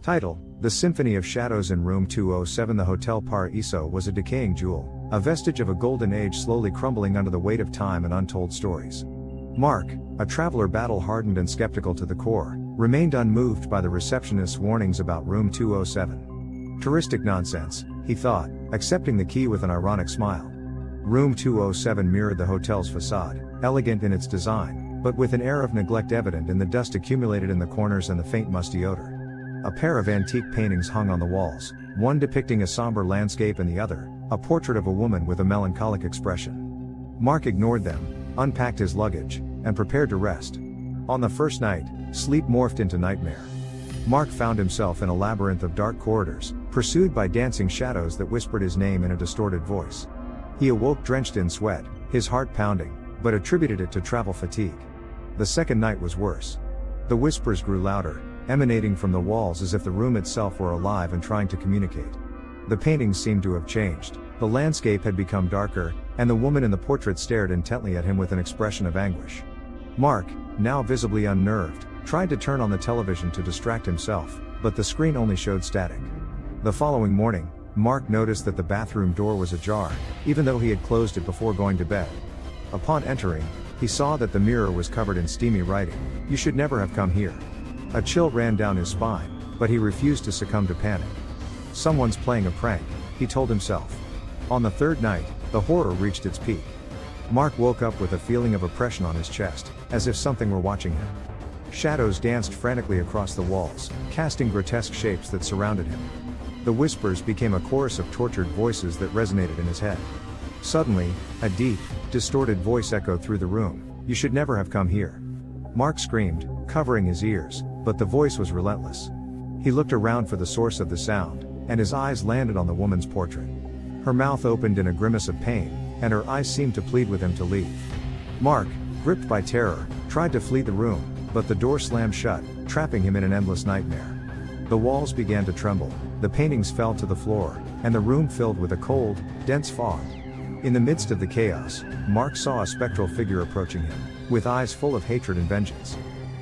Title: The Symphony of Shadows. In room 207, the Hotel Paraíso was a decaying jewel, a vestige of a golden age slowly crumbling under the weight of time and untold stories. Mark, a traveler battle-hardened and skeptical to the core, remained unmoved by the receptionist's warnings about room 207. Touristic nonsense, he thought, accepting the key with an ironic smile. Room 207 mirrored the hotel's facade, elegant in its design, but with an air of neglect evident in the dust accumulated in the corners and the faint musty odor. A pair of antique paintings hung on the walls, one depicting a somber landscape and the other, a portrait of a woman with a melancholic expression. Mark ignored them, unpacked his luggage, and prepared to rest. On the first night, sleep morphed into nightmare. Mark found himself in a labyrinth of dark corridors, pursued by dancing shadows that whispered his name in a distorted voice. He awoke drenched in sweat, his heart pounding, but attributed it to travel fatigue. The second night was worse. The whispers grew louder, emanating from the walls as if the room itself were alive and trying to communicate. The paintings seemed to have changed, the landscape had become darker, and the woman in the portrait stared intently at him with an expression of anguish. Mark, now visibly unnerved, tried to turn on the television to distract himself, but the screen only showed static. The following morning, Mark noticed that the bathroom door was ajar, even though he had closed it before going to bed. Upon entering, he saw that the mirror was covered in steamy writing, "You should never have come here." A chill ran down his spine, but he refused to succumb to panic. Someone's playing a prank, he told himself. On the third night, the horror reached its peak. Mark woke up with a feeling of oppression on his chest, as if something were watching him. Shadows danced frantically across the walls, casting grotesque shapes that surrounded him. The whispers became a chorus of tortured voices that resonated in his head. Suddenly, a deep, distorted voice echoed through the room, "You should never have come here." Mark screamed, covering his ears, but the voice was relentless. He looked around for the source of the sound, and his eyes landed on the woman's portrait. Her mouth opened in a grimace of pain, and her eyes seemed to plead with him to leave. Mark, gripped by terror, tried to flee the room, but the door slammed shut, trapping him in an endless nightmare. The walls began to tremble, the paintings fell to the floor, and the room filled with a cold, dense fog. In the midst of the chaos, Mark saw a spectral figure approaching him, with eyes full of hatred and vengeance.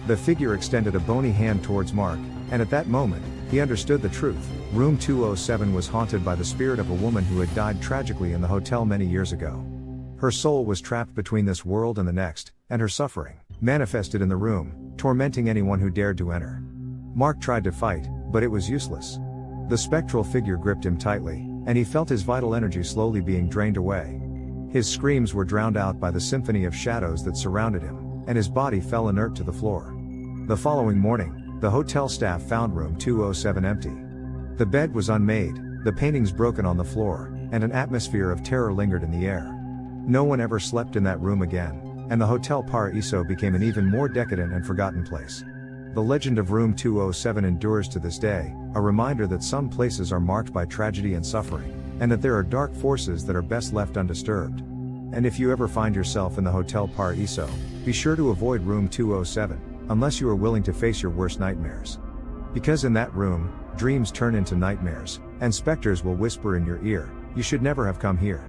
The figure extended a bony hand towards Mark, and at that moment, he understood the truth. Room 207 was haunted by the spirit of a woman who had died tragically in the hotel many years ago. Her soul was trapped between this world and the next, and her suffering manifested in the room, tormenting anyone who dared to enter. Mark tried to fight, but it was useless. The spectral figure gripped him tightly, and he felt his vital energy slowly being drained away. His screams were drowned out by the symphony of shadows that surrounded him, and his body fell inert to the floor. The following morning, the hotel staff found room 207 empty. The bed was unmade, the paintings broken on the floor, and an atmosphere of terror lingered in the air. No one ever slept in that room again, and the Hotel Paraíso became an even more decadent and forgotten place. The legend of room 207 endures to this day, a reminder that some places are marked by tragedy and suffering, and that there are dark forces that are best left undisturbed. And if you ever find yourself in the Hotel Paraíso, be sure to avoid room 207, unless you are willing to face your worst nightmares. Because in that room, dreams turn into nightmares, and specters will whisper in your ear, "You should never have come here."